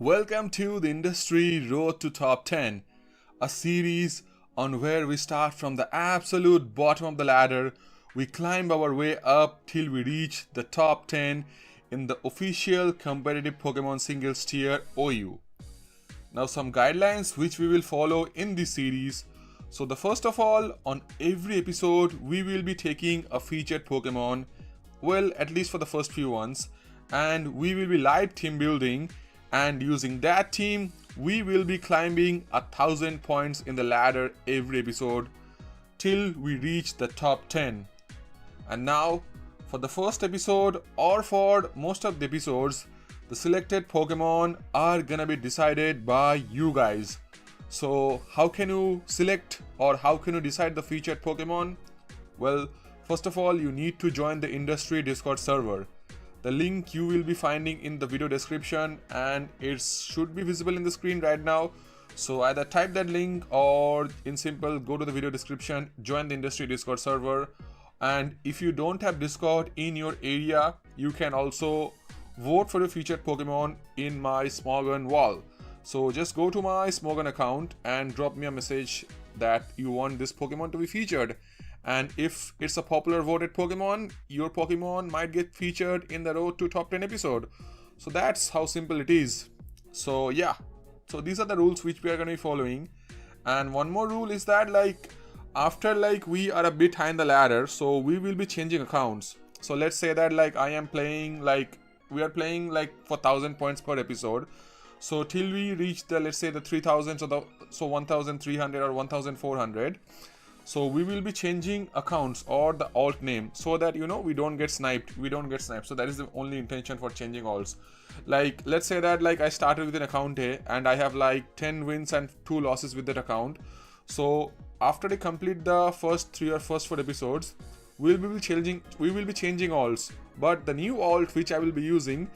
Welcome to the Industry Road to Top 10, a series on where we start from the absolute bottom of the ladder, we climb our way up till we reach the top 10 in the official competitive Pokemon singles tier OU. Now some guidelines which we will follow in this series. So the first of all, on every episode we will be taking a featured Pokemon, well at least for the first few ones, and we will be live team building, and using that team we will be climbing 1,000 points in the ladder every episode till we reach the top 10. And now for the first episode, or for most of the episodes, the selected Pokemon are gonna be decided by you guys. So how can you select or how can you decide the featured Pokemon? Well, first of all, you need to join the industry Discord server. The link you will be finding in the video description, and it should be visible in the screen right now. So either type that link or in simple go to the video description, join the industry Discord server. And if you don't have Discord in your area, you can also vote for your featured Pokemon in my Smogon wall. So just go to my Smogon account and drop me a message that you want this Pokemon to be featured. And if it's a popular voted Pokemon, your Pokemon might get featured in the Road to Top 10 episode. So that's how simple it is. So yeah, so these are the rules which we are going to be following. And one more rule is that after we are a bit high in the ladder, so we will be changing accounts. So let's say that I am playing we are playing for 1,000 points per episode. So till we reach the, let's say the 3,000, so 1,300 or 1,400. So we will be changing accounts or the alt name so that we don't get sniped. So that is the only intention for changing alts. Let's say that I started with an account A and I have 10 wins and 2 losses with that account. So after I complete the first 3 or first 4 episodes, we will be changing alts. But the new alt which I will be using,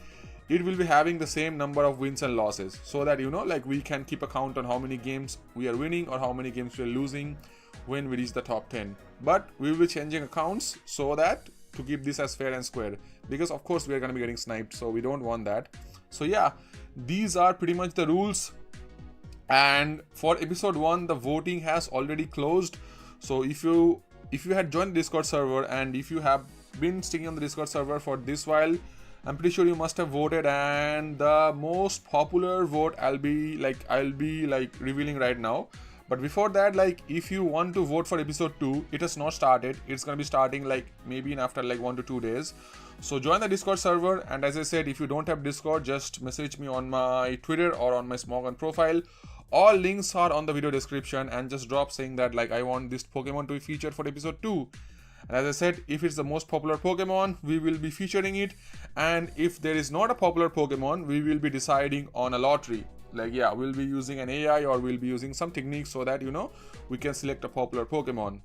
it will be having the same number of wins and losses, so that we can keep a count on how many games we are winning or how many games we are losing when we reach the top 10. But we will be changing accounts so that to keep this as fair and square, because of course we are going to be getting sniped, so we don't want that. So yeah, these are pretty much the rules. And for episode 1, the voting has already closed. So if you had joined the Discord server and if you have been sticking on the Discord server for this while, I'm pretty sure you must have voted, and the most popular vote I'll be revealing right now. But before that, if you want to vote for episode 2, it has not started. It's gonna be starting maybe in after 1 to 2 days. So join the Discord server, and as I said, if you don't have Discord, just message me on my Twitter or on my Smogon profile. All links are on the video description, and just drop saying that I want this Pokemon to be featured for episode 2. And as I said, if it's the most popular Pokemon, we will be featuring it. And if there is not a popular Pokemon, we will be deciding on a lottery. We'll be using an AI or we'll be using some techniques so that we can select a popular Pokemon.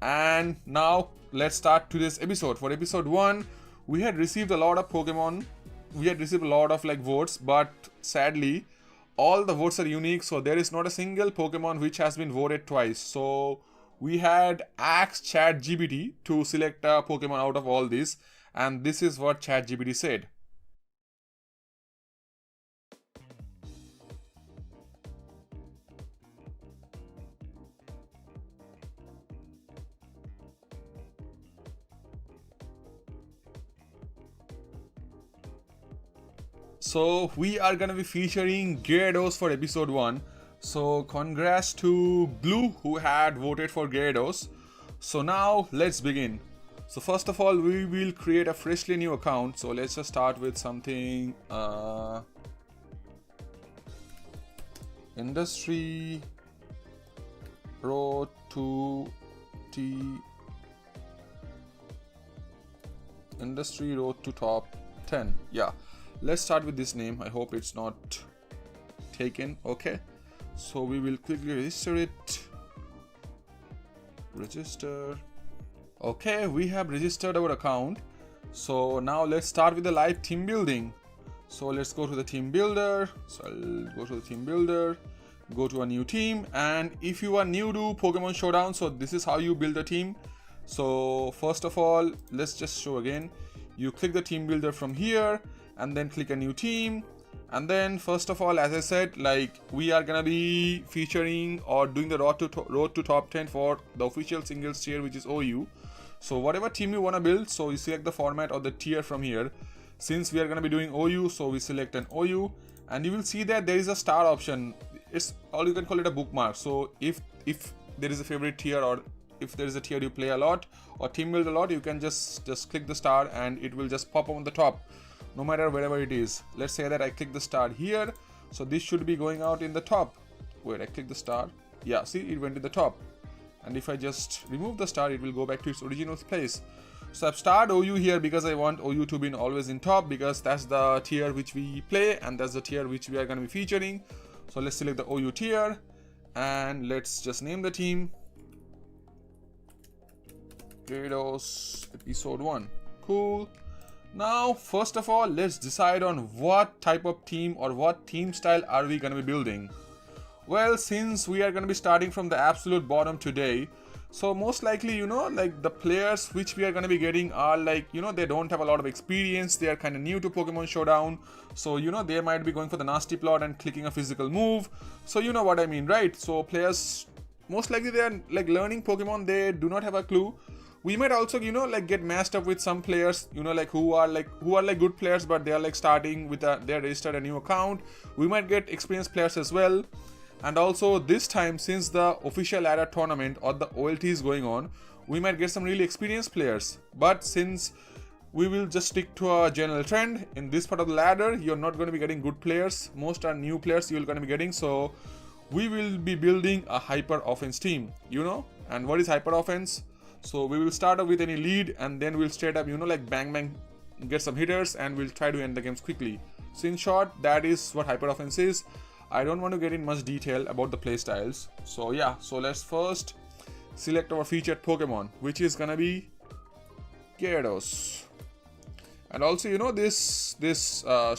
And now let's start today's episode. For episode 1, we had received a lot of Pokemon. We had received a lot of votes, but sadly all the votes are unique, so there is not a single Pokemon which has been voted twice. So we had asked ChatGPT to select a Pokemon out of all these, and this is what ChatGPT said. So we are gonna be featuring Gyarados for episode 1. So congrats to Blue who had voted for Gyarados. So now let's begin. So first of all, we will create a freshly new account. So let's just start with something Industry Road to Top 10. Yeah. Let's start with this name. I hope it's not taken. Okay, so we will quickly register it. Register. Okay, we have registered our account. So now let's start with the live team building. So let's go to the team builder. So I'll go to the team builder, go to a new team, and if you are new to Pokemon Showdown, so this is how you build a team. So first of all, let's just show again. You click the team builder from here and then click a new team, And then first of all, as I said, like we are gonna be featuring or doing the road to top 10 for the official singles tier, which is OU. So whatever team you wanna build, so you select the format or the tier from here. Since we are gonna be doing OU, so we select an OU, and you will see that there is a star option. It's, or you can call it a bookmark. So if there is a favorite tier, or if there is a tier you play a lot or team build a lot, you can just click the star and it will just pop on the top, no matter wherever it is. Let's say that I click the star here, so this should be going out in the top. Wait, I click the star. Yeah, see, it went to the top. And if I just remove the star, it will go back to its original place. So I've starred OU here because I want OU to be always in top, because that's the tier which we play and that's the tier which we are going to be featuring. So let's select the OU tier and let's just name the team Gyarados episode 1. Cool. Now first of all, let's decide on what type of team or what team style are we going to be building. Well, since we are going to be starting from the absolute bottom today, so most likely, you know, like the players which we are going to be getting are like, you know, they don't have a lot of experience, they are kind of new to Pokemon Showdown, so you know, they might be going for the nasty plot and clicking a physical move. So you know what I mean, right? So players, most likely they are like learning Pokemon, they do not have a clue. We might also, you know, like get matched up with some players, you know, like who are like good players, but they are like starting with they are registered a new account. We might get experienced players as well. And also this time, since the official ladder tournament or the OLT is going on, we might get some really experienced players. But since we will just stick to a general trend, in this part of the ladder, you're not going to be getting good players. Most are new players you're going to be getting. So we will be building a hyper offense team, you know. And what is hyper offense? So we will start off with any lead and then we'll straight up, you know, like bang bang, get some hitters and we'll try to end the games quickly. So in short, that is what hyper offense is. I don't want to get in much detail about the playstyles. So yeah, so let's first select our featured Pokemon, which is gonna be Gyarados. And also, you know, this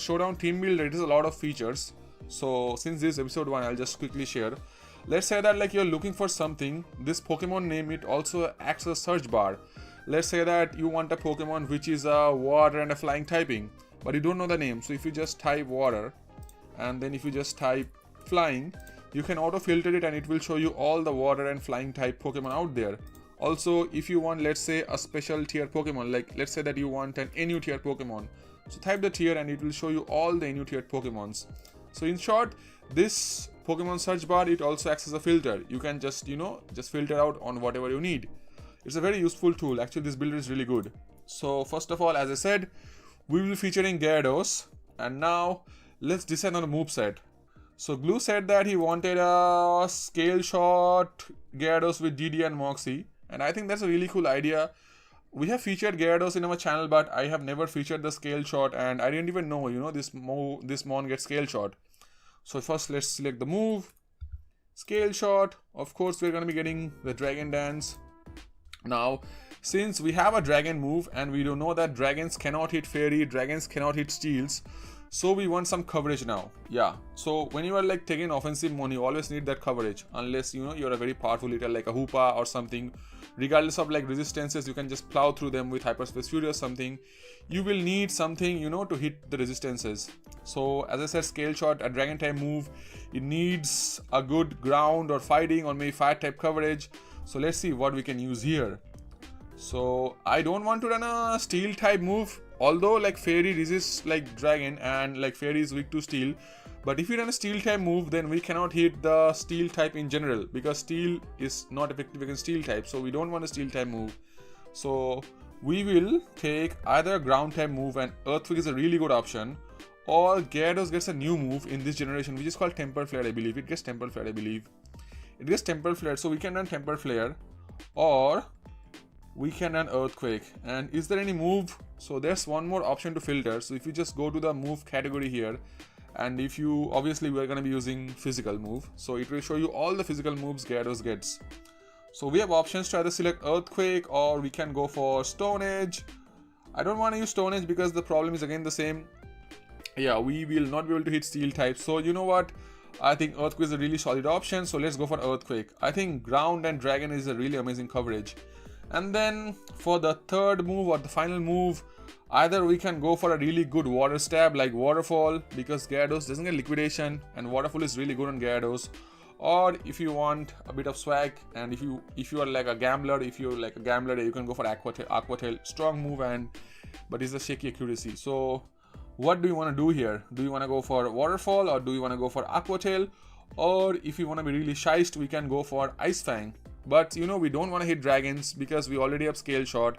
Showdown team build, it is a lot of features. So since this is episode 1, I'll just quickly share. Let's say that like you're looking for something, this Pokemon name, it also acts as a search bar. Let's say that you want a Pokemon which is a water and a flying typing, but you don't know the name. So if you just type water and then if you just type flying, you can auto filter it and it will show you all the water and flying type Pokemon out there. Also, if you want, let's say, a special tier Pokemon, like let's say that you want an NU tier Pokemon, so type the tier and it will show you all the NU tier Pokemons. So in short, this Pokemon search bar, it also acts as a filter. You can just, you know, just filter out on whatever you need. It's a very useful tool. Actually, this builder is really good. So first of all, as I said, we will be featuring Gyarados, and now let's decide on the moveset. So Glue said that he wanted a Scale Shot Gyarados with DD and Moxie, and I think that's a really cool idea. We have featured Gyarados in our channel, but I have never featured the Scale Shot, and I didn't even know, you know, this mon gets Scale Shot. So first let's select the move, Scale Shot. Of course, we're going to be getting the Dragon Dance. Now, since we have a dragon move and we do know that dragons cannot hit fairy, dragons cannot hit steals, so we want some coverage now. Yeah, so when you are like taking offensive mode, you always need that coverage, unless, you know, you're a very powerful hitter like a Hoopa or something. Regardless of like resistances, you can just plow through them with Hyperspace Fury or something. You will need something, you know, to hit the resistances. So as I said, Scale Shot, a dragon type move, it needs a good ground or fighting or maybe fire type coverage. So let's see what we can use here. So I don't want to run a steel type move, although like fairy resists like dragon and like fairy is weak to steel. But if we run a steel type move, then we cannot hit the steel type in general, because steel is not effective against steel type. So we don't want a steel type move. So we will take either a ground type move, and Earthquake is a really good option, or Gyarados gets a new move in this generation which is called Temper Flare, I believe. It gets Temper Flare, I believe. It gets Temper Flare, so we can run Temper Flare, or we can run Earthquake. And is there any move? So there's one more option to filter. So if you just go to the move category here, and if you, obviously we're going to be using physical move, so it will show you all the physical moves Gyarados gets. So we have options to either select Earthquake, or we can go for Stone Edge. I don't want to use Stone Edge because the problem is again the same. Yeah, we will not be able to hit steel type. So you know what, I think Earthquake is a really solid option, so let's go for Earthquake. I think ground and dragon is a really amazing coverage. And then for the third move or the final move, either we can go for a really good water stab like Waterfall, because Gyarados doesn't get liquidation and Waterfall is really good on Gyarados. Or if you want a bit of swag, and if you are like a gambler, you can go for Aqua Tail. Strong move, but it's a shaky accuracy. So what do you want to do here? Do you want to go for Waterfall, or do you want to go for Aqua Tail? Or if you want to be really shiced, we can go for Ice Fang. But we don't want to hit dragons because we already have Scale Shot.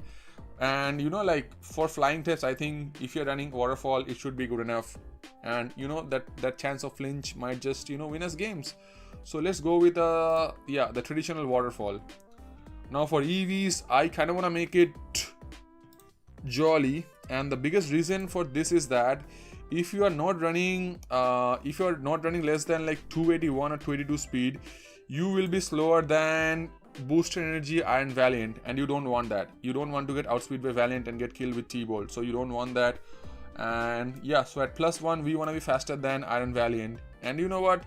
And like for flying types, I think if you're running Waterfall, it should be good enough. And that chance of flinch might just win us games. So let's go with the traditional Waterfall. Now for EVs, I kind of want to make it jolly, and the biggest reason for this is that if you are not running less than like 281 or 282 speed, you will be slower than Boosted Energy Iron Valiant, and you don't want that. You don't want to get outspeed by Valiant and get killed with T-Bolt, so you don't want that. And yeah, so at +1 we want to be faster than Iron Valiant, and you know what,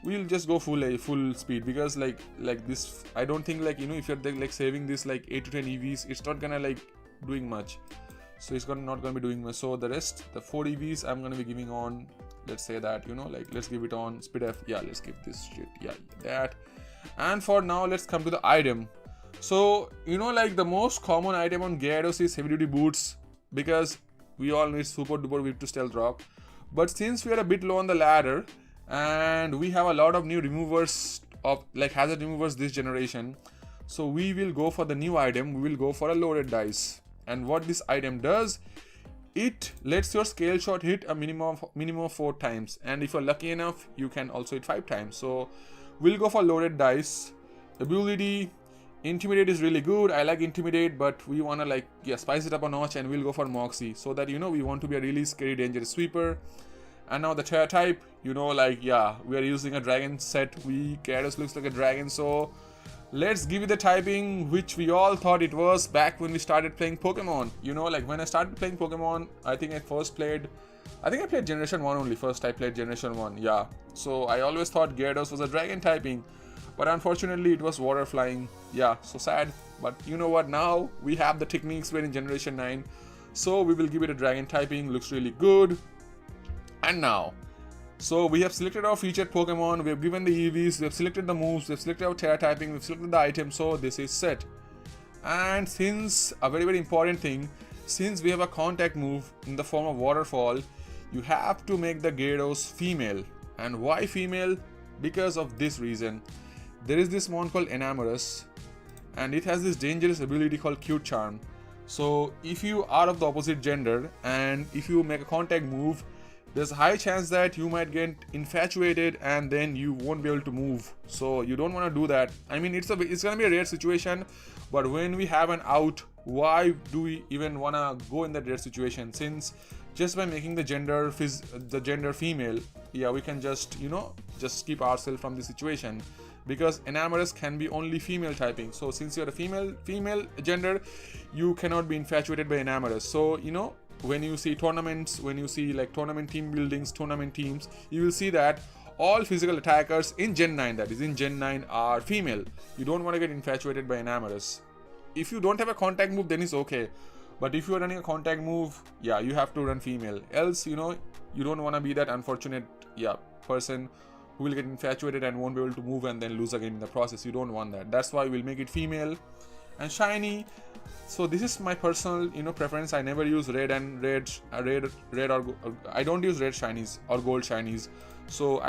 we'll just go full speed, because like this, I don't think like if you're like saving this like 8 to 10 EVs, it's not gonna like doing much. So it's not gonna be doing much. So the rest, the 4 EVs, I'm gonna be giving on, let's say that let's give it on Speed F. Yeah, let's give this shit, yeah, that. And for now, let's come to the item. So like the most common item on Gyarados is heavy duty boots, because we all need super duper whip to stealth rock. But since we are a bit low on the ladder, and we have a lot of new removers of like hazard removers this generation, so we will go for the new item. We will go for a loaded dice. And what this item does, it lets your Scale Shot hit a minimum of 4 times, and if you're lucky enough, you can also hit 5 times. So we'll go for loaded dice. Ability Intimidate is really good. I like Intimidate, but we want to spice it up a notch, and we'll go for Moxie, so that we want to be a really scary dangerous sweeper. And now the Terra type, we are using a dragon set. Gyarados looks like a dragon, so let's give it the typing which we all thought it was back when we started playing Pokemon. When I started playing Pokemon, I played Generation 1 only. First I played Generation 1, yeah. So I always thought Gyarados was a dragon typing, but unfortunately it was water flying. Yeah, so sad. But you know what, now we have the techniques where in Generation 9, so we will give it a dragon typing. Looks really good. And now, so we have selected our featured Pokemon, we have given the EVs, we have selected the moves, we have selected our Terra typing, we have selected the item, so this is set. And since, a very important thing, since we have a contact move in the form of Waterfall, you have to make the Gyarados female. And why female? Because of this reason. There is this mon called Enamorous, and it has this dangerous ability called Cute Charm. So if you are of the opposite gender, and if you make a contact move, there's a high chance that you might get infatuated and then you won't be able to move. So you don't want to do that. I mean, it's gonna be a rare situation, but when we have an out, why do we even want to go in that rare situation? Since just by making the gender female, yeah, we can just just keep ourselves from the situation, because Enamorous can be only female typing. So since you're a female gender, you cannot be infatuated by Enamorous. So when you see tournaments, when you see like tournament team buildings, tournament teams, you will see that all physical attackers in Gen 9, that is in Gen 9, are female. You don't want to get infatuated by Enamorous. If you don't have a contact move, then it's okay. But if you are running a contact move, yeah, you have to run female. Else, you don't want to be that unfortunate person who will get infatuated and won't be able to move and then lose again in the process. You don't want that. That's why we'll make it female. And shiny, so this is my personal preference. I never use red or I don't use red shinies or gold shinies. So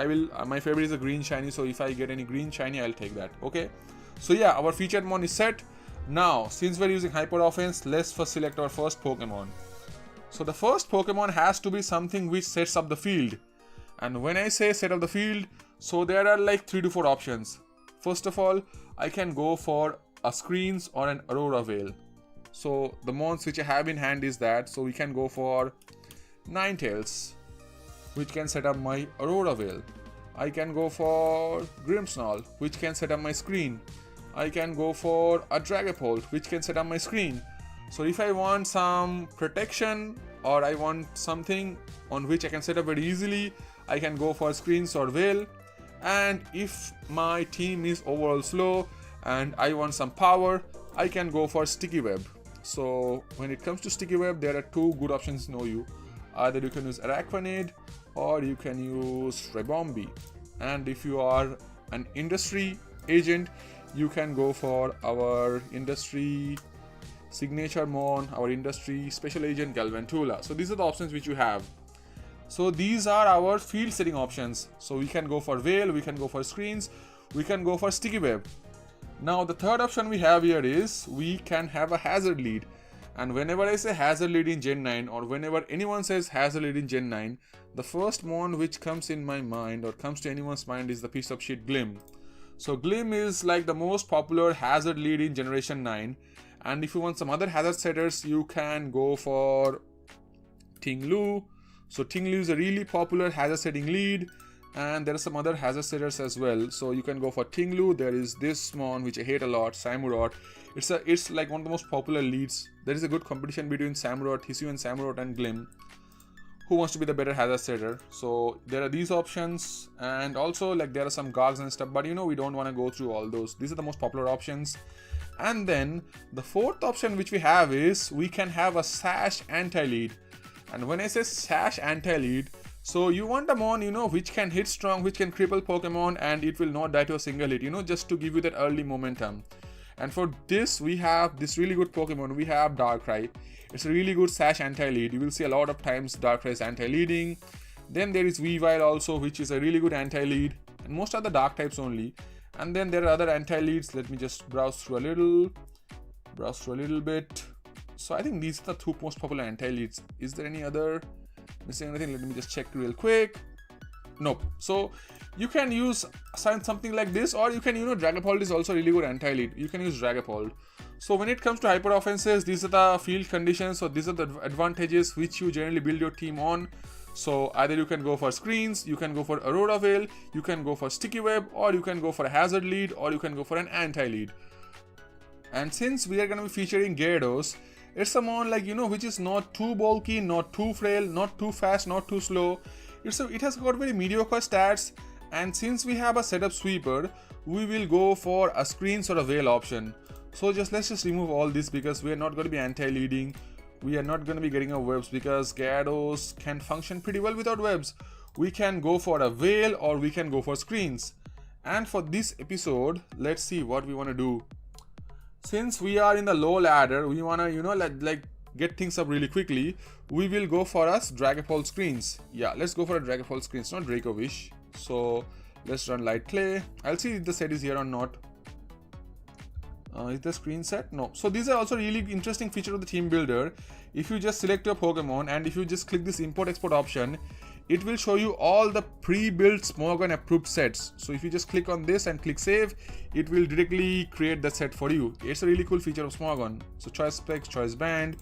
my favorite is a green shiny, so if I get any green shiny, I'll take that. Okay, so yeah, our featured mon is set. Now since we're using hyper offense, let's first select our first Pokemon. So the first Pokemon has to be something which sets up the field. And when I say set up the field, so there are like 3 to 4 options. First of all, I can go for a Screens or an Aurora Veil. So the mons which I have in hand is that, so we can go for Ninetales, which can set up my Aurora Veil. I can go for Grimmsnarl, which can set up my screen. I can go for a Dragapult, which can set up my screen. So if I want some protection, or I want something on which I can set up very easily, I can go for Screens or Veil. And if my team is overall slow and I want some power, I can go for Sticky Web. So when it comes to Sticky Web, there are two good options in OU. Either you can use Araquanid or you can use Rebombi. And if you are an industry agent, you can go for our industry signature mon, our industry special agent Galvantula. So these are the options which you have. So these are our field setting options. So we can go for Veil, we can go for Screens, we can go for Sticky Web. Now the third option we have here is we can have a hazard lead. And whenever I say hazard lead in Gen 9, or whenever anyone says hazard lead in Gen 9, the first mon which comes in my mind or comes to anyone's mind is the piece of shit Glim. So Glim is like the most popular hazard lead in Generation 9. And if you want some other hazard setters, you can go for Tinglu. So Tinglu is a really popular hazard setting lead, and there are some other hazard setters as well. So you can go for Tinglu. There is this mon which I hate a lot, Samurott. It's like one of the most popular leads. There is a good competition between Samurott, Hisui and Samurott and Glim. Who wants to be the better hazard setter? So there are these options, and also like there are some Gogs and stuff, but you know we don't want to go through all those. These are the most popular options. And then the fourth option which we have is we can have a Sash anti-lead. And when I say Sash anti-lead, so you want a mon, you know, which can hit strong, which can cripple Pokemon, and it will not die to a single hit, you know, just to give you that early momentum. And for this, we have this really good Pokemon. We have Darkrai. It's a really good Sash anti-lead. You will see a lot of times Darkrai is anti-leading. Then there is Weavile also, which is a really good anti-lead. And most are the dark types only. And then there are other anti-leads. Let me just browse through a little bit. So I think these are the two most popular anti-leads. Is there any other missing anything? Let me just check real quick. Nope. So you can use something like this, or you can, you know, Dragapult is also really good anti-lead. You can use Dragapult. So when it comes to hyper offenses, these are the field conditions. So these are the advantages which you generally build your team on. So either you can go for Screens, you can go for Aurora Veil, you can go for Sticky Web, or you can go for a hazard lead, or you can go for an anti-lead. And since we are going to be featuring Gyarados, it's a mon like, you know, which is not too bulky, not too frail, not too fast, not too slow. It has got very mediocre stats, and since we have a setup sweeper, we will go for a Screens or a Veil option. So let's just remove all this because we are not going to be anti-leading. We are not going to be getting our webs because Gyarados can function pretty well without webs. We can go for a Veil or we can go for Screens. And for this episode, let's see what we want to do. Since we are in the low ladder, we want to, you know, like get things up really quickly. We will go for us Dragapult Screens. Yeah, let's go for a Dragapult Screens, not Dracovish. So let's run Light Clay. I'll see if the set is here or not. Is the screen set? No. So these are also really interesting feature of the team builder. If you just select your Pokemon and if you just click this import export option, it will show you all the pre-built Smogon approved sets. So if you just click on this and click save, it will directly create the set for you. It's a really cool feature of Smogon. So choice specs, choice band,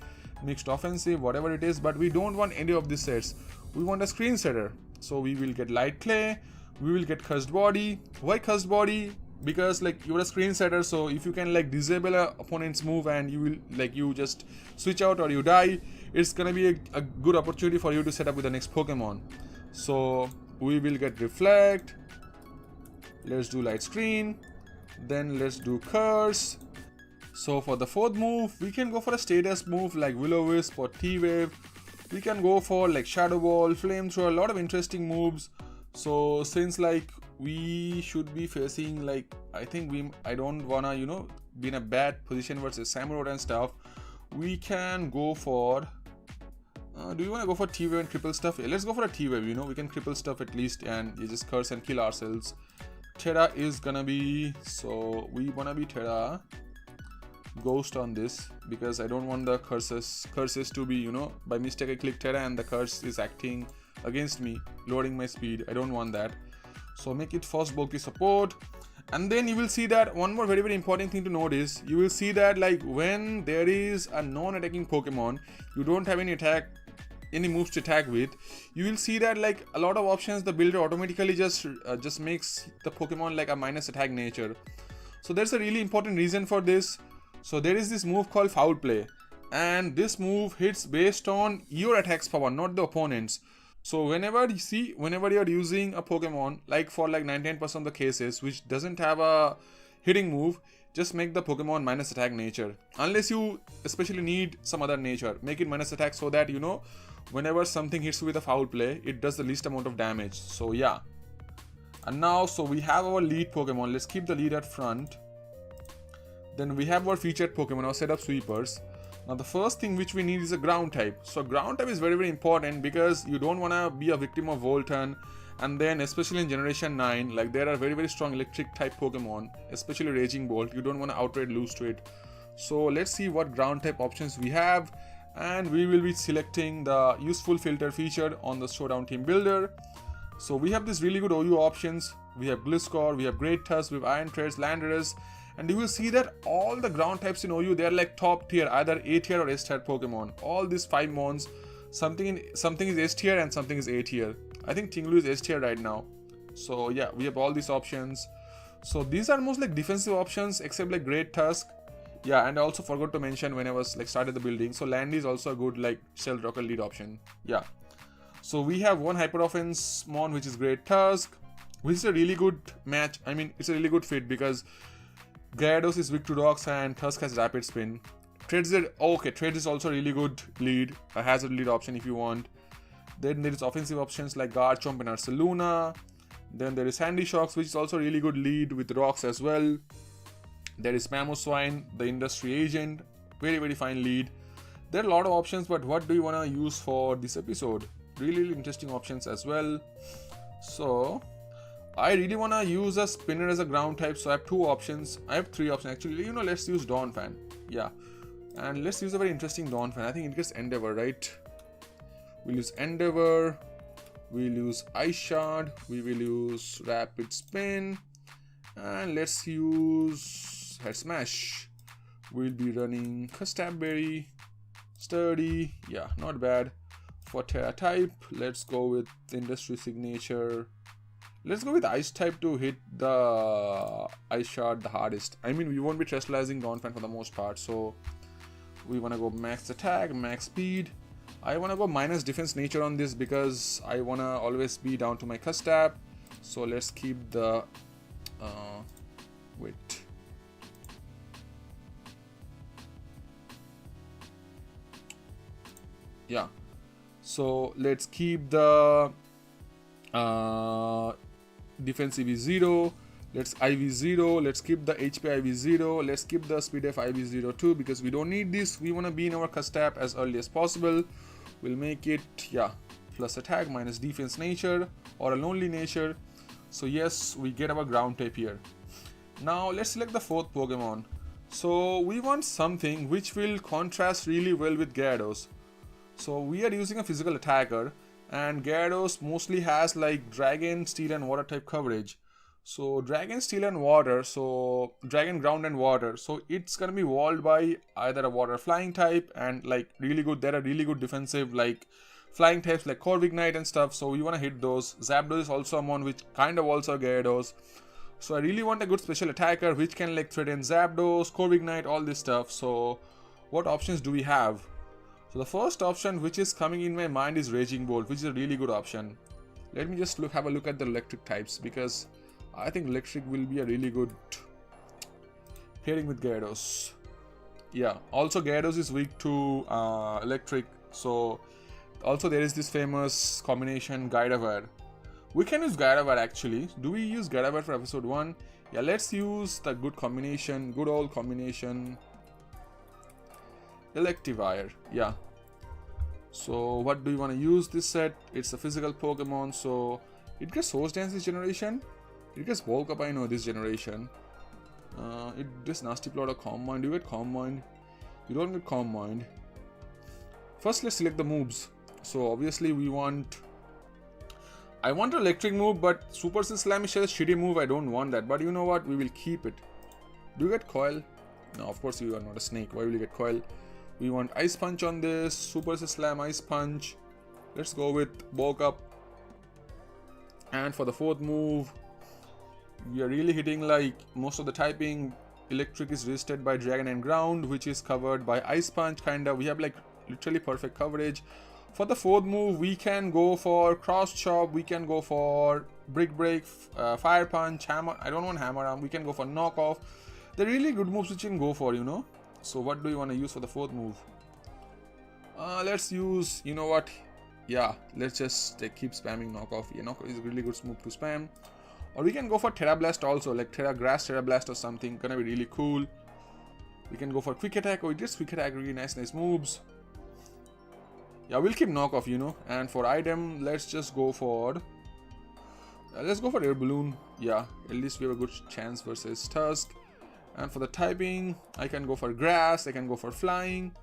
mixed offensive, whatever it is, but we don't want any of these sets. We want a screen setter. So we will get Light Clay, we will get Cursed Body. Why Cursed Body? Because like you're a screen setter, so if you can like disable a opponent's move and you will like you just switch out or you die, it's gonna be a good opportunity for you to set up with the next Pokemon. So we will get Reflect, let's do Light Screen, then let's do Curse. So for the fourth move, we can go for a status move like Will-O-Wisp or T-Wave. We can go for like Shadow Ball, Flamethrower, a lot of interesting moves. So since like we should be facing like, I don't wanna, you know, be in a bad position versus Samurott and stuff, we can go for do you want to go for T-Wave and cripple stuff? Yeah, let's go for a T-Wave, you know, we can cripple stuff at least and you just curse and kill ourselves. Terra is gonna be, so we wanna be Terra Ghost on this because I don't want the curses to be, you know, by mistake I click Terra and the curse is acting against me, lowering my speed. I don't want that. So make it first bulky support. And then you will see that one more very important thing to note is you will see that like when there is a non-attacking Pokemon, you don't have any moves to attack with, you will see that like a lot of options the builder automatically just makes the Pokemon like a minus attack nature. So there's a really important reason for this. So there is this move called Foul Play, and this move hits based on your attack's power, not the opponent's. So whenever you're using a Pokemon, like for like 99% of the cases which doesn't have a hitting move, just make the Pokemon minus attack nature. Unless you especially need some other nature, make it minus attack so that, you know, whenever something hits you with a foul play, it does the least amount of damage. So yeah. And now, so we have our lead Pokemon. Let's keep the lead at front. Then we have our featured Pokemon, our setup sweepers. Now the first thing which we need is a ground type. So ground type is very, very important because you don't want to be a victim of Volton. And then especially in Generation 9, like there are very, very strong electric type Pokemon, especially Raging Bolt. You don't want to outright lose to it. So let's see what ground type options we have. And we will be selecting the useful filter featured on the Showdown Team Builder. So we have these really good OU options. We have Gliscor, we have Great Tusk, we have Iron Treads, Landorus. And you will see that all the ground types in OU, they are like top tier, either A tier or S tier Pokemon. All these 5 mons, something is S tier and something is A tier. I think Tinglu is S tier right now. So yeah, we have all these options. So these are most like defensive options except like Great Tusk. Yeah, and I also forgot to mention when I was like started the building. So Landy is also a good like Shell Rocker lead option. Yeah. So we have one Hyper Offense Mon which is Great Tusk, which is a really good match. I mean, it's a really good fit because Gyarados is weak to rocks and Tusk has Rapid Spin. Trades is also a really good lead, a hazard lead option if you want. Then there is offensive options like Garchomp and Ursaluna. Then there is Handy Shocks, which is also a really good lead with rocks as well. There is Mamoswine, the industry agent, very, very fine lead. There are a lot of options, but what do you want to use for this episode? Really, really interesting options as well. So I really want to use a spinner as a ground type, so I have 2 options. I have 3 options actually. You know, let's use Dawnfan. Yeah, and let's use a very interesting Dawnfan. I think it gets Endeavor, right? We'll use Endeavor, we'll use Ice Shard, we will use Rapid Spin, and let's use Head Smash. We'll be running Constabberry, Sturdy, yeah, not bad. For Terra type, let's go with Industry Signature. Let's go with Ice type to hit the Ice Shard the hardest. I mean, we won't be Terastallizing Dawnfan for the most part, so we want to go max attack, max speed. I want to go minus defense nature on this because I want to always be down to my Custab. So let's keep the wait. Yeah, so let's keep the defense EV 0, let's IV 0, let's keep the HP IV 0, let's keep the speed F IV 0 too because we don't need this. We want to be in our Custab as early as possible. We'll make it, yeah, plus attack minus defense nature or a lonely nature. So yes, we get our ground type here. Now let's select the 4th Pokemon. So we want something which will contrast really well with Gyarados. So we are using a physical attacker and Gyarados mostly has like Dragon, Steel and Water type coverage. So Dragon, Steel and Water, so Dragon, Ground and Water. So it's gonna be walled by either a Water Flying type and like really good, there are really good defensive like flying types like Corviknight and stuff. So we wanna hit those. Zapdos is also a mon which kind of also Gyarados. So I really want a good special attacker which can like threaten Zapdos, Corviknight, all this stuff. So what options do we have? So the first option which is coming in my mind is Raging Bolt, which is a really good option. Let me just have a look at the electric types because I think electric will be a really good pairing with Gyarados. Yeah, also Gyarados is weak to electric. So also there is this famous combination Gyaravar. We can use Gyaravar actually. Do we use Gyaravar for episode 1? Yeah, let's use the good combination, good old combination. Electivire, yeah. So what do you want to use this set? It's a physical Pokemon, so it gets Source Dance this generation. It gets Bulk Up, I know, this generation. It does Nasty Plot or Calm Mind. You get Calm Mind. You don't get Calm Mind. First, let's select the moves. So obviously we want... I want an electric move, but Super Slam is a shitty move. I don't want that. But you know what? We will keep it. Do you get Coil? No, of course you are not a snake. Why will you get Coil? We want Ice Punch on this. Super Slam, Ice Punch. Let's go with Bulk Up. And for the 4th move, we are really hitting like most of the typing. Electric is resisted by Dragon and Ground, which is covered by Ice Punch, kinda. We have like literally perfect coverage. For the 4th move, we can go for Cross Chop, we can go for Brick Break, Fire Punch, Hammer. I don't want Hammer Arm. We can go for Knock Off. They're really good moves which you can go for, you know. So what do you want to use for the fourth move? Let's use, you know what? Yeah, let's just keep spamming knockoff. Yeah, knockoff is a really good move to spam. Or we can go for Terra Blast also, like Grass Terra Blast or something. Gonna be really cool. We can go for Quick Attack. Oh, it is Quick Attack, really nice moves. Yeah, we'll keep knockoff, you know. And for item, let's just go for... let's go for Air Balloon. Yeah, at least we have a good chance versus Tusk. And for the typing, I can go for Grass. I can go for Flying.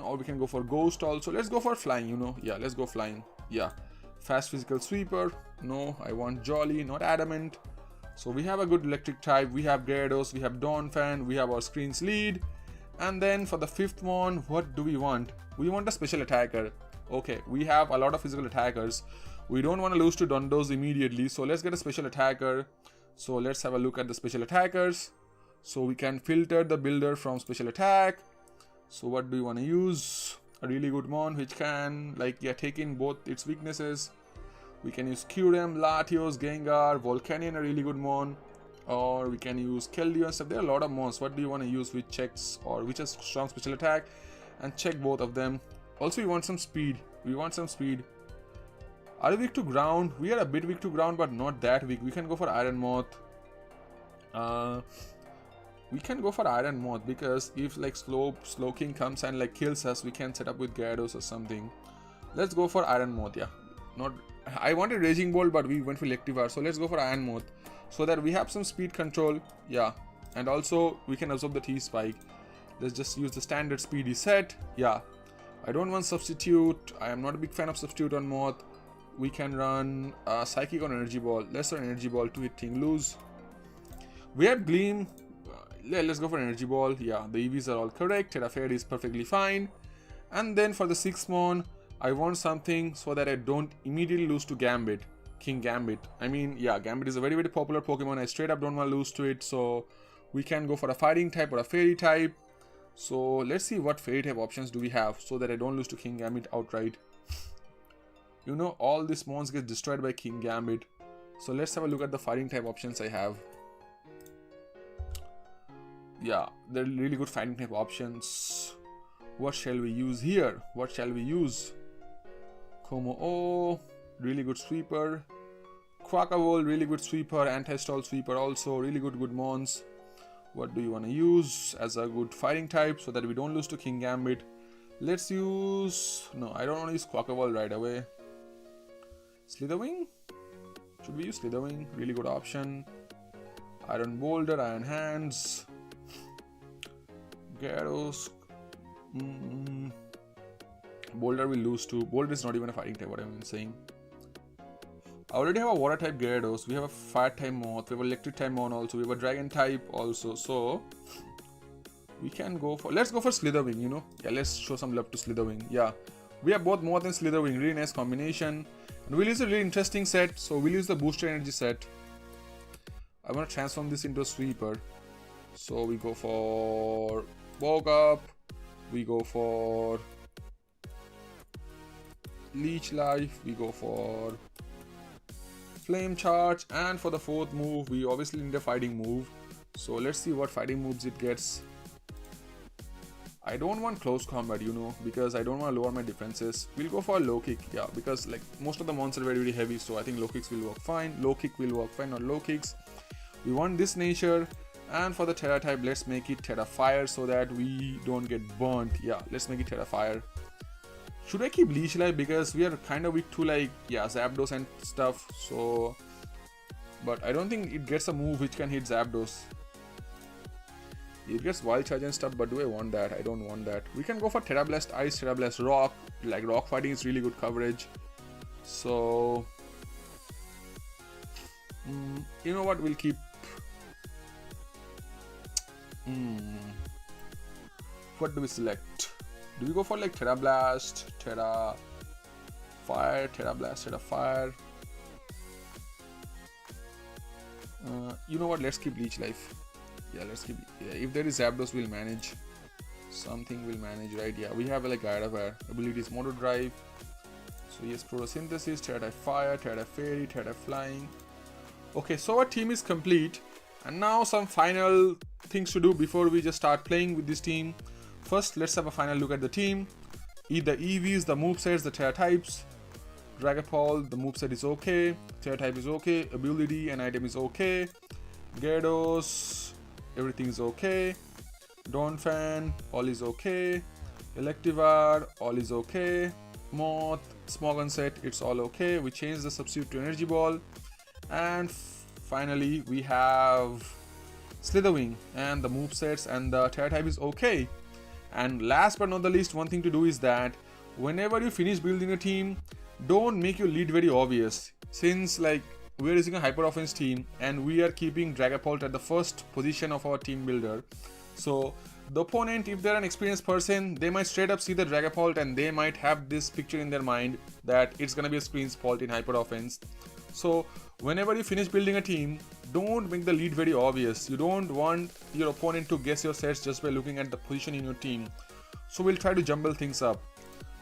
Or we can go for Ghost also. Let's go for Flying, you know. Yeah, let's go Flying. Yeah. Fast Physical Sweeper. No, I want Jolly, not Adamant. So we have a good electric type. We have Gyarados. We have Dawn Fan. We have our Screen's Lead. And then for the fifth one, what do we want? We want a special attacker. Okay, we have a lot of physical attackers. We don't want to lose to Dondos immediately. So let's get a special attacker. So let's have a look at the special attackers. So we can filter the builder from special attack. So what do you want to use? A really good mon which can, like, yeah, take in both its weaknesses. We can use Kyurem, Latios, Gengar, Volcanion, a really good mon. Or we can use Keldeo and stuff. There are a lot of mons. What do you want to use which checks or which has strong special attack? And check both of them. Also, we want some speed. Are we weak to ground? We are a bit weak to ground, but not that weak. We can go for Iron Moth. We can go for Iron Moth because if like Slowking comes and like kills us, we can set up with Gyarados or something. Let's go for Iron Moth. Yeah, I wanted Raging Bolt, but we went for Electivire. So let's go for Iron Moth so that we have some speed control. Yeah, and also we can absorb the T-Spike. Let's just use the standard speedy set. Yeah, I don't want substitute. I am not a big fan of substitute on Moth. We can run Psychic on Energy Ball. Let's run Energy Ball to hit Ting Lose. We have Gleam. Let's go for Energy Ball. Yeah, the EVs are all correct. Terra Fairy is perfectly fine. And then for the 6th mon, I want something so that I don't immediately lose to Gambit. King Gambit. I mean, yeah, Gambit is a very, very popular Pokemon. I straight up don't want to lose to it. So we can go for a Fighting type or a Fairy type. So let's see what Fairy type options do we have so that I don't lose to King Gambit outright. You know, all these mons get destroyed by King Gambit. So let's have a look at the Fighting type options I have. Yeah, they're really good Fighting type options. What shall we use here? What shall we use? Como-O, really good sweeper. Quackavolt, really good sweeper. Anti-Stall sweeper also, really good mons. What do you want to use as a good fighting type so that we don't lose to King Gambit? Let's use... No, I don't want to use Quackavolt right away. Slitherwing? Should we use Slitherwing? Really good option. Iron Boulder, Iron Hands. Gyarados. Boulder will lose to... Boulder is not even a fighting type, what I'm saying. I already have a water type Gyarados. We have a fire type Moth. We have an electric type Mon also. We have a dragon type also. So we can go for... Let's go for Slitherwing, you know. Yeah, let's show some love to Slitherwing. Yeah. We have both Moth and Slitherwing. Really nice combination. And we'll use a really interesting set. So we'll use the Booster Energy set. I want to transform this into a Sweeper. So we go for... Bulk Up. We go for... Leech Life. We go for... Flame Charge. And for the 4th move, we obviously need a fighting move. So let's see what fighting moves it gets. I don't want close combat, you know, because I don't want to lower my defenses. We'll go for a low kick, yeah, because like most of the mons are very, very heavy, so I think low kicks will work fine. Low kick will work fine, not low kicks. We want this nature, and for the Terra type, let's make it Terra Fire so that we don't get burnt. Yeah, let's make it Terra Fire. Should I keep Leech Life because we are kind of weak to like, yeah, Zapdos and stuff, so... But I don't think it gets a move which can hit Zapdos. It gets Wild Charge and stuff, but do I want that? I don't want that. We can go for Terra Blast Ice, Terra Blast Rock. Like, rock fighting is really good coverage. So... you know what? We'll keep... What do we select? Do we go for like Terra Blast, Terra Fire, Terra Blast, Terra Fire? You know what? Let's keep Leech Life. Yeah, let's keep... Yeah, if there is Zapdos, we'll manage. Something will manage, right? Yeah, we have like Gyarados. Abilities Motor Drive. So yes, Photosynthesis, Terra Type Fire, Terra Type Fairy, Terra Type Flying. Okay, so our team is complete. And now some final things to do before we just start playing with this team. First, let's have a final look at the team. The EVs, the movesets, the tier types. Dragapult, the moveset is okay. Tier type is okay. Ability and item is okay. Gyarados, everything is okay. Donphan, all is okay. Electivire, all is okay. Moth, Smogonset, it's all okay. We changed the substitute to Energy Ball. And finally, we have Slitherwing, and the movesets and the tier type is okay. And last but not the least, one thing to do is that whenever you finish building a team, don't make your lead very obvious. Since like we are using a hyper offense team and we are keeping Dragapult at the first position of our team builder. So the opponent, if they're an experienced person, they might straight up see the Dragapult and they might have this picture in their mind that it's gonna be a screen fault in hyper offense. So whenever you finish building a team, don't make the lead very obvious. You don't want your opponent to guess your sets just by looking at the position in your team. So we'll try to jumble things up.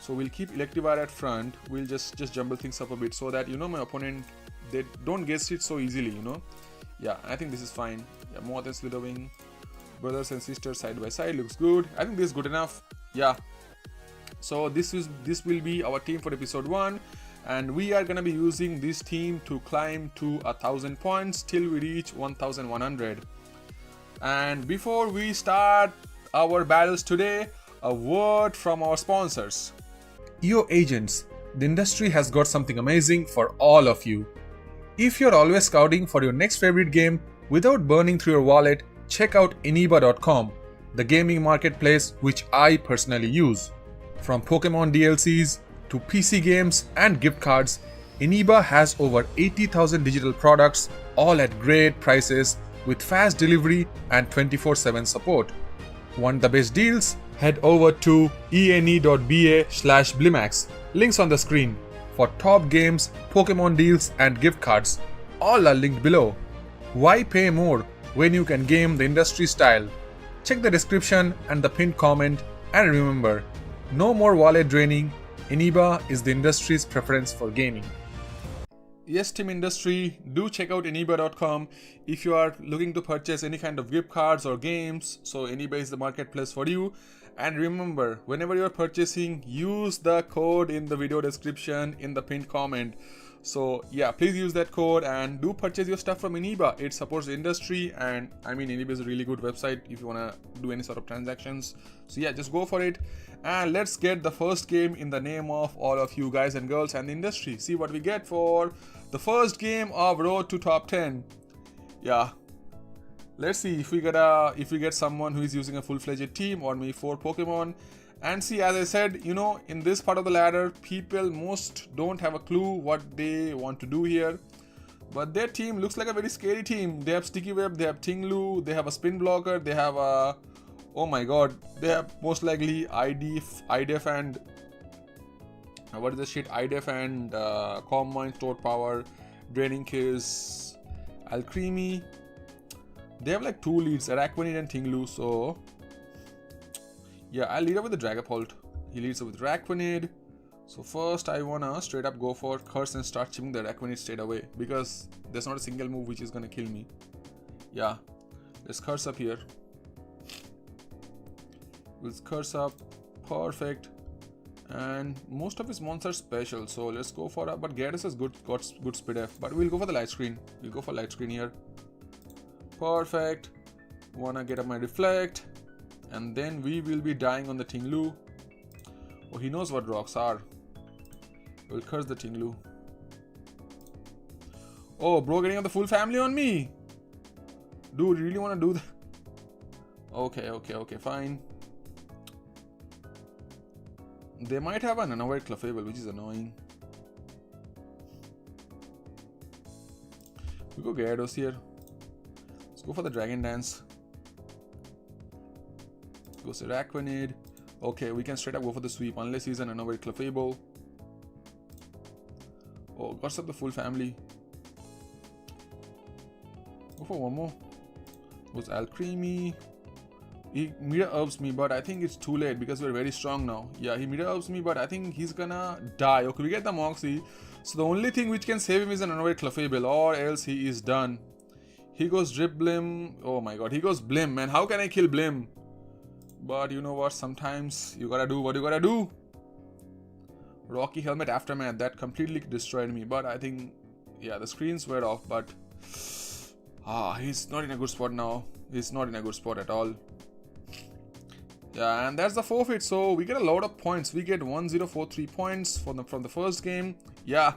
So we'll keep Electivire at front. We'll just jumble things up a bit so that, you know, my opponent, they don't guess it so easily, you know. Yeah, I think this is fine. Yeah, Moth and Slitherwing, brothers and sisters side by side, looks good. I think this is good enough. Yeah. So this will be our team for episode 1. And we are gonna be using this team to climb to 1,000 points till we reach 1,100. And before we start our battles today, a word from our sponsors. Yo agents, the industry has got something amazing for all of you. If you're always scouting for your next favorite game without burning through your wallet, check out ene.ba.com, the gaming marketplace which I personally use. From Pokemon DLCs to PC games and gift cards, Eneba has over 80,000 digital products, all at great prices with fast delivery and 24/7 support. Want the best deals? Head over to ene.ba/Blimax, links on the screen, for top games, Pokemon deals and gift cards. All are linked below. Why pay more when you can game the industry style? Check the description and the pinned comment, and remember, no more wallet draining. Eneba is the industry's preference for gaming. Yes, Team Industry, do check out ene.ba.com if you are looking to purchase any kind of gift cards or games. So Eneba is the marketplace for you. And remember, whenever you are purchasing, use the code in the video description in the pinned comment. So yeah, please use that code and do purchase your stuff from Eneba. It supports the industry, and I mean, Eneba is a really good website if you want to do any sort of transactions. So yeah, just go for it. And let's get the first game in the name of all of you guys and girls and the industry. See what we get for the first game of Road to Top 10. Yeah. Let's see if we get someone who is using a full-fledged team or maybe 4 Pokemon. And see, as I said, you know, in this part of the ladder, people most don't have a clue what they want to do here. But their team looks like a very scary team. They have Sticky Web, they have Tinglu, they have a Spin Blocker, they have a... Oh my god, they have most likely IDF and... What is the shit? IDF and Calm Mind, Stored Power, Draining Kiss, Alcremie. They have like 2 leads, Araquanid and Tinglu, so... Yeah, I'll lead up with the Dragapult. He leads up with Araquanid. So first I wanna straight up go for Curse and start chipping the Araquanid straight away, because there's not a single move which is gonna kill me. Yeah, let's Curse up here. We'll Curse up, perfect. And most of his monsters are special, so let's go for but Gyarados has got good speed F, but we'll go for the light screen. We'll go for light screen here. Perfect. Wanna get up my Reflect, and then we will be dying on the Tinglu. Oh, he knows what rocks are. We'll curse the Tinglu. Oh, bro, getting on the full family on me. Dude, you really wanna do that? Okay, fine. They might have an unaware Clefable, which is annoying. We go Gyarados here. Let's go for the Dragon Dance. Goes to Araquanid. Okay, we can straight up go for the sweep unless he's an unaware Clefable. Oh, got up the full family. Go for one more. Goes Alcremie. He Meter Herbs me, but I think it's too late because we're very strong now. Yeah, he Meter Herbs me, but I think he's gonna die. Okay, we get the Moxie. So the only thing which can save him is an unaware Clefable, or else he is done. He goes Drip Blim. Oh my god, he goes Blim, man. How can I kill Blim? But you know what? Sometimes you gotta do what you gotta do. Rocky Helmet Aftermath. That completely destroyed me. But I think, yeah, the screens were off. But he's not in a good spot now. He's not in a good spot at all. Yeah, and that's the forfeit. So we get a lot of points. We get 1043 points from the first game. Yeah,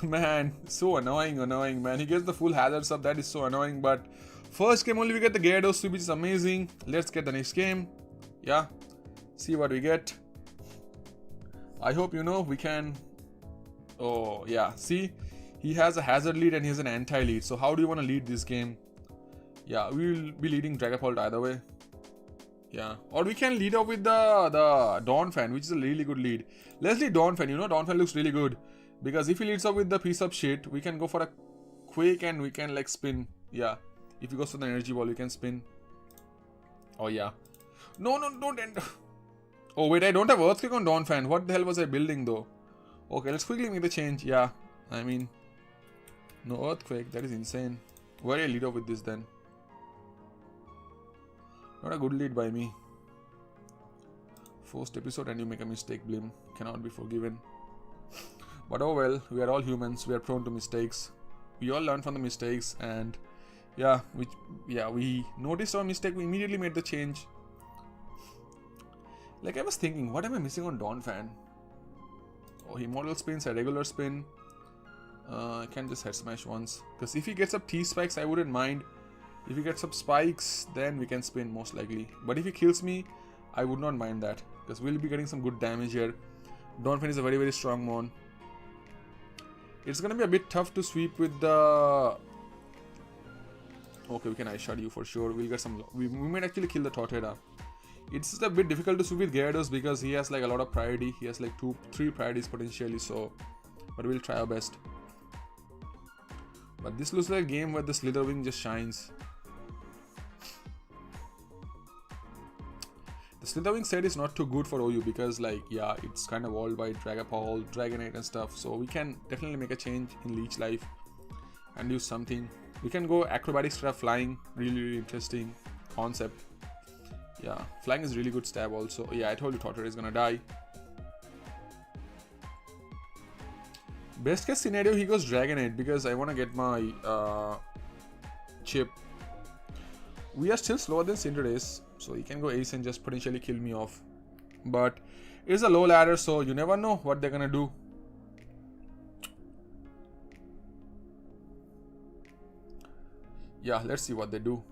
man, so annoying, man. He gets the full hazards up. That is so annoying. But first game only we get the Gyarados, which is amazing. Let's get the next game. Yeah, see what we get. I hope we can. Oh yeah, see, he has a hazard lead and he has an anti-lead. So how do you want to lead this game? Yeah, we will be leading Dragapult either way. Yeah, or we can lead up with the Dawn Fan, which is a really good lead. Let's lead Dawn Fan. Dawn Fan looks really good. Because if he leads up with the piece of shit, we can go for a Quake and we can like spin. Yeah. If he goes for the energy ball, we can spin. Oh yeah. No, don't end. Oh wait, I don't have Earthquake on Dawn Fan. What the hell was I building though? Okay, let's quickly make the change. Yeah. I mean, no Earthquake. That is insane. Why do I lead up with this then? Not a good lead by me. First episode and you make a mistake, Blim. Cannot be forgiven. But oh well, we are all humans, we are prone to mistakes. We all learn from the mistakes and yeah, we noticed our mistake, we immediately made the change. Like I was thinking, what am I missing on Dawn Fan? Oh, he model spins, a regular spin. I can just head smash once. Because if he gets up T-Spikes, I wouldn't mind. If he gets up Spikes, then we can spin most likely. But if he kills me, I would not mind that. Because we'll be getting some good damage here. Dawn Fan is a very, very strong mon. It's gonna be a bit tough to sweep with the... Okay, we can Ice Shard you for sure. We'll get some... We might actually kill the Torterra. It's just a bit difficult to sweep with Gyarados because he has like a lot of priority. He has like 2-3 priorities potentially, so... But we'll try our best. But this looks like a game where the Slitherwing just shines. The Slitherwing set is not too good for OU because like, yeah, it's kind of walled by Dragapult, Dragonite and stuff. So we can definitely make a change in Leech Life and do something. We can go Acrobatics instead of Flying. Really, really interesting concept. Yeah, Flying is really good stab also. Yeah, I told you Torterra is gonna die. Best case scenario, he goes Dragonite because I want to get my chip. We are still slower than Cinderace, so he can go Ace and just potentially kill me off. But it's a low ladder, so you never know what they're gonna do. Yeah, let's see what they do.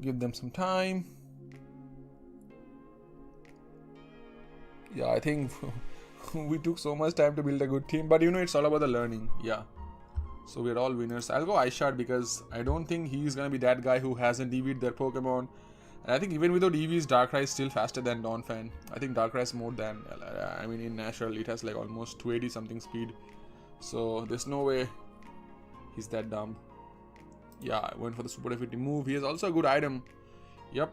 Give them some time. Yeah, I think we took so much time to build a good team, but it's all about the learning. Yeah, so we're all winners. I'll go Ice Shard because I don't think he's gonna be that guy who hasn't EV'd their Pokemon. And I think even without EVs, Darkrai is still faster than Dawn Fan. I think Darkrai is more than, I mean in natural it has like almost 280 something speed. So there's no way he's that dumb. Yeah, I went for the super defeating move. He has also a good item. Yep.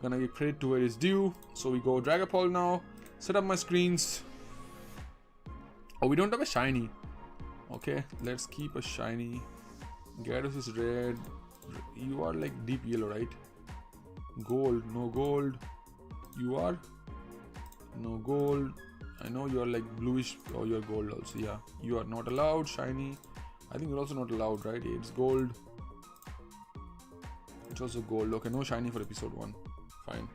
Gonna give credit to where it's due. So we go Dragapult now. Set up my screens. Oh, we don't have a shiny. Okay, let's keep a shiny. Gyarados is red. You are like deep yellow, right? Gold, no gold. You are? No gold. I know you are like bluish. Oh, you are gold also. Yeah, you are not allowed. Shiny. I think you're also not allowed, right? It's gold. It's also gold. Okay, no shiny for episode 1. Fine.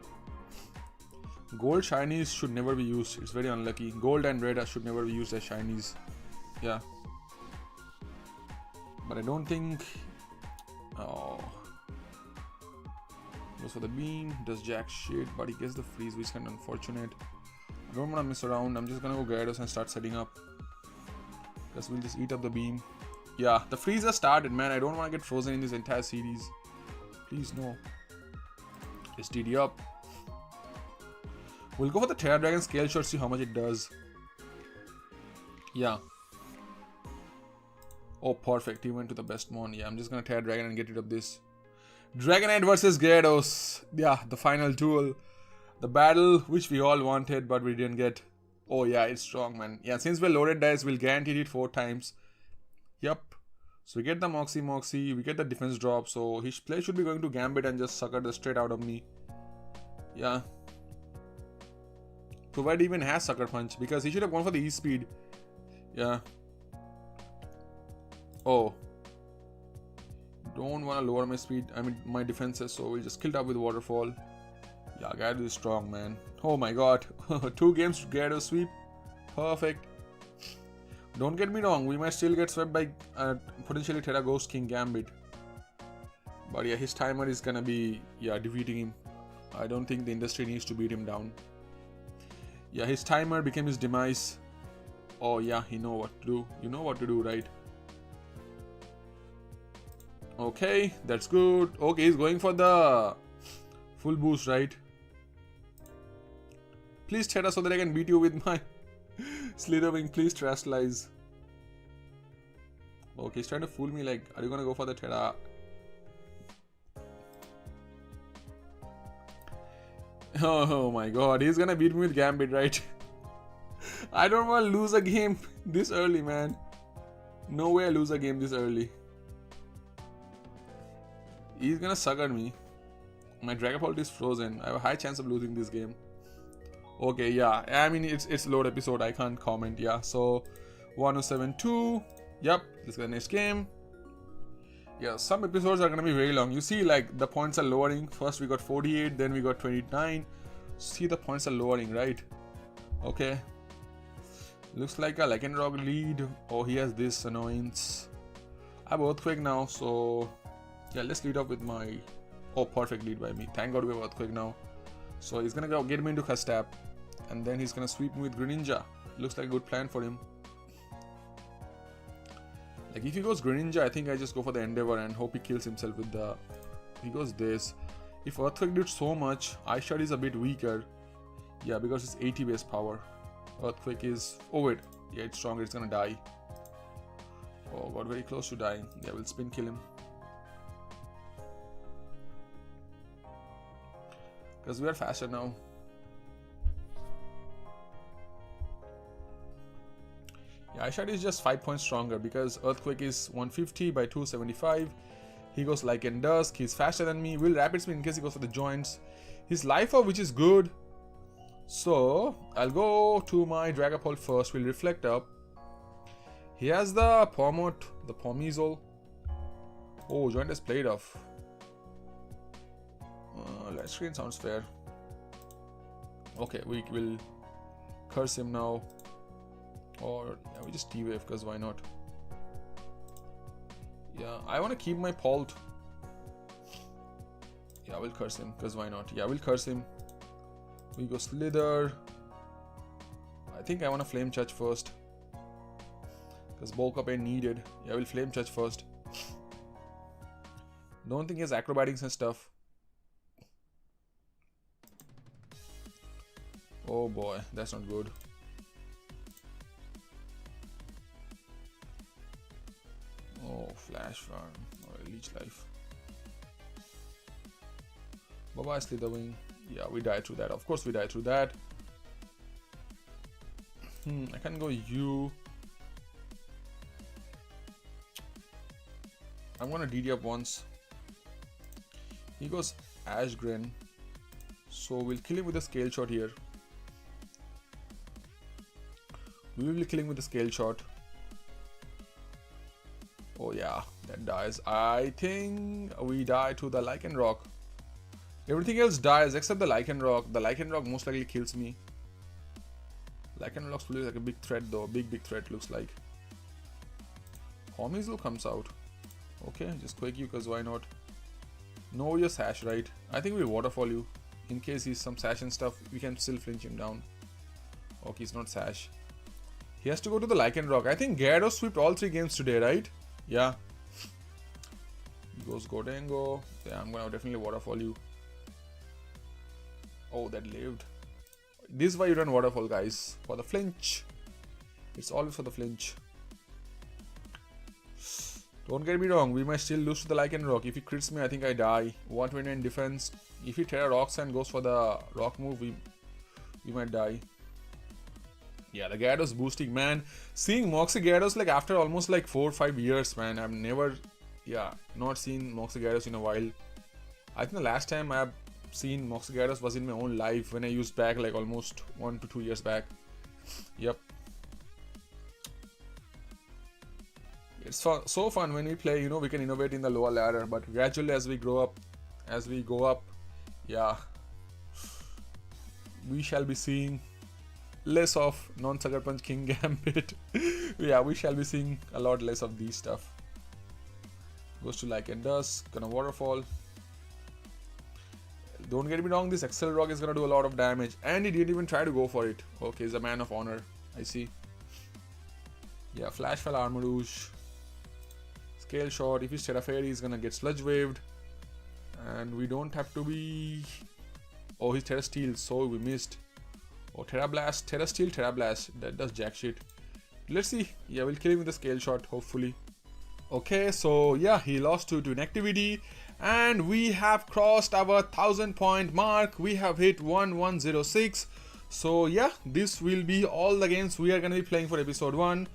Gold shinies should never be used. It's very unlucky. Gold and red should never be used as shinies. Yeah. But I don't think... Oh. Goes for the beam. Does jack shit. But he gets the freeze, which is kind of unfortunate. I don't want to mess around. I'm just going to go Gyarados and start setting up. Because we'll just eat up the beam. Yeah, the freeze has started, man. I don't want to get frozen in this entire series. Please, no. Just TD up. We'll go for the Terra Dragon Scale Shot, see how much it does. Yeah. Oh, perfect. He went to the best mon. Yeah, I'm just gonna Terra Dragon and get rid of this. Dragonite versus Gyarados. Yeah, the final duel. The battle which we all wanted but we didn't get. Oh yeah, it's strong, man. Yeah, since we're loaded dice, we'll guarantee it 4 times. Yup. So we get the Moxie, we get the defense drop. So his play should be going to Gambit and just sucker the straight out of me. Yeah. Provided even has Sucker Punch, because he should have gone for the E-Speed. Yeah. Oh. Don't want to lower my speed, my defenses, so we'll just kill it up with Waterfall. Yeah, Gyarados is strong, man. Oh my god. 2 games to Gyarados sweep. Perfect. Don't get me wrong, we might still get swept by potentially Terra Ghost King Gambit. But yeah, his timer is gonna be, defeating him. I don't think the industry needs to beat him down. Yeah, his timer became his demise. Oh yeah, he know what to do. You know what to do, right? Okay, that's good. Okay, he's going for the full boost, right? Please Terra so that I can beat you with my Slitherwing. Please Terastallize. Okay, he's trying to fool me, like, are you gonna go for the Terra? Oh my god, he's gonna beat me with Gambit, right? I don't want to lose a game this early, man. No way I lose a game this early. He's gonna sucker me. My Dragapult is frozen. I have a high chance of losing this game. Okay, yeah. I mean, it's load episode. I can't comment. Yeah, so 1072. Yep, let's get the next game. Yeah, some episodes are gonna be very long. You see, like, the points are lowering. First we got 48, then we got 29. See, the points are lowering, right? Okay. Looks like a Lycanroc lead. Oh, he has this annoyance. I have Earthquake now, so yeah, let's lead off with my... Oh, perfect lead by me. Thank God we have Earthquake now. So he's gonna get me into Custap, and then he's gonna sweep me with Greninja. Looks like a good plan for him. Like, if he goes Greninja, I think I just go for the Endeavor and hope he kills himself with the... He goes this. If Earthquake did so much, Ice Shot is a bit weaker. Yeah, because it's 80 base power. Earthquake is... Oh wait, yeah, it's stronger, it's gonna die. Oh, got very close to dying. Yeah, we'll spin kill him. Because we are faster now. Yeah, Ice Shot is just 5 points stronger because Earthquake is 150 by 275. He goes Lycandusk, he's faster than me. Will Rapid Spin in case he goes for the joints. His Life Orb, which is good. So, I'll go to my Dragapult first. We'll Reflect up. He has the Pomot, the Pomizol. Oh, Joint has played off. Light Screen sounds fair. Okay, we will curse him now. Or, yeah, we just T-Wave, because why not? Yeah, I want to keep my Palt. Yeah, we'll curse him, because why not? Yeah, we'll curse him. We go Slither. I think I want to Flame Touch first. Because Bulk Up ain't needed. Yeah, we'll Flame Touch first. Don't think he has Acrobatics and stuff. Oh boy, that's not good. Oh, Flash Farm. Or Leech Life. Bye-bye, Slitherwing. Yeah, we die through that. Of course we die through that. I can go U. I'm gonna DD up once. He goes Ashgren. So we'll kill him with a Scale Shot here. We will be killing with the Scale Shot. Oh yeah, that dies. I think we die to the Lycanroc. Everything else dies except the Lycanroc. The Lycanroc most likely kills me. Lycanroc looks like a big threat though. Big threat looks like. Pomizol comes out. Okay, just Quake you because why not? No, you're Sash, right? I think we'll Waterfall you. In case he's some Sash and stuff, we can still flinch him down. Okay, he's not Sash. He has to go to the Lycanroc. I think Gyarados swept all 3 games today, right? Yeah. He goes Godengo. Yeah, I'm gonna definitely Waterfall you. Oh, that lived. This is why you run Waterfall, guys. For the flinch. It's always for the flinch. Don't get me wrong, we might still lose to the Lycan Rock. If he crits me, I think I die. 129 defense. If he Terra rocks and goes for the rock move, we might die. Yeah, the Gyarados boosting, man. Seeing Moxie Gyarados like after almost like 4 or 5 years, man. I've never, not seen Moxie Gyarados in a while. I think the last time I've seen Moxie Gyarados was in my own life when I used back like almost 1 to 2 years back. Yep. It's so fun when we play, you know, we can innovate in the lower ladder, but gradually as we go up, yeah, we shall be seeing less of non-Sucker Punch King Gambit. Yeah, we shall be seeing a lot less of these stuff. Goes to IndigoDisk, gonna waterfall. Don't get me wrong, this Excel Rock is gonna do a lot of damage, and he didn't even try to go for it. Okay, he's a man of honor, I see. Yeah, Flash Fell Armor Rouge. Scale Shot, if he's Terra Fairy, he's gonna get Sludge Waved. And we don't have to be... Oh, he's Terra Steel, so we missed. Oh, Terra Blast, Terra Steel, Terra Blast. That does jack shit. Let's see. Yeah, we'll kill him with the Scale Shot, hopefully. Okay, so yeah, he lost to inactivity. And we have crossed our 1000 point mark. We have hit 1106. So yeah, this will be all the games we are going to be playing for episode 1.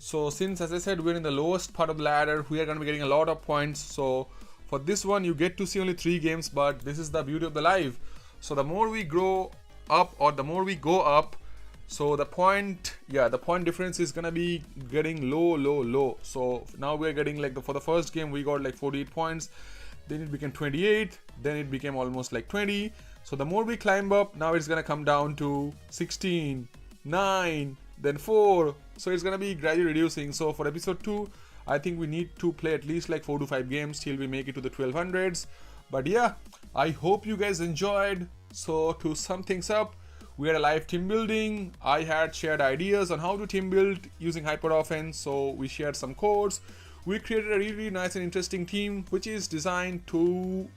So since, as I said, we're in the lowest part of the ladder, we are going to be getting a lot of points. So for this one, you get to see only 3 games, but this is the beauty of the live. So the more we grow up, or the more we go up, so the point difference is gonna be getting low. So now we're getting like for the first game we got like 48 points, then it became 28, then it became almost like 20. So the more we climb up, now it's gonna come down to 16, 9, then 4. So it's gonna be gradually reducing. So for episode 2, I think we need to play at least like 4 to 5 games till we make it to the 1200s. But yeah, I hope you guys enjoyed. So to sum things up, we had a live team building. I had shared ideas on how to team build using hyper offense, so we shared some codes. We created a really nice and interesting team which is designed to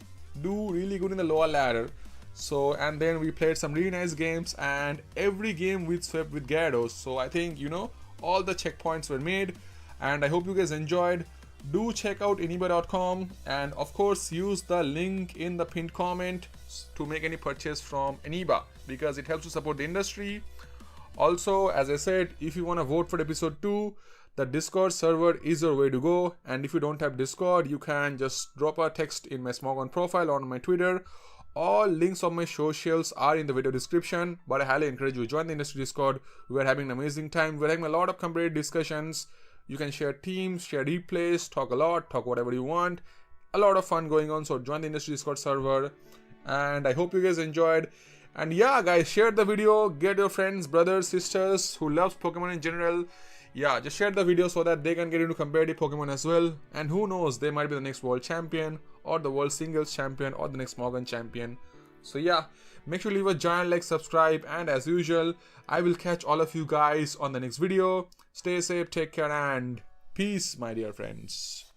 do really good in the lower ladder. So, and then we played some really nice games, and every game we swept with Gyarados. So I think, you know, all the checkpoints were made, and I hope you guys enjoyed. Do check out ene.ba.com, and of course use the link in the pinned comment to make any purchase from Eneba, because it helps to support the industry. Also, as I said, if you want to vote for episode 2, the Discord server is your way to go. And if you don't have Discord, you can just drop a text in my Smogon profile or on my Twitter. All links of my socials are in the video description, but I highly encourage you to join the industry Discord. We are having an amazing time. We're having a lot of competitive discussions. You can share teams, share replays, talk a lot, talk whatever you want. A lot of fun going on, so join the industry Discord server. And I hope you guys enjoyed. And yeah, guys, share the video, get your friends, brothers, sisters who loves Pokemon in general. Yeah, just share the video so that they can get into competitive Pokemon as well. And who knows, they might be the next world champion, or the world singles champion, or the next Morgan champion. So yeah, make sure to leave a giant like, subscribe, and as usual, I will catch all of you guys on the next video. Stay safe, take care, and peace, my dear friends.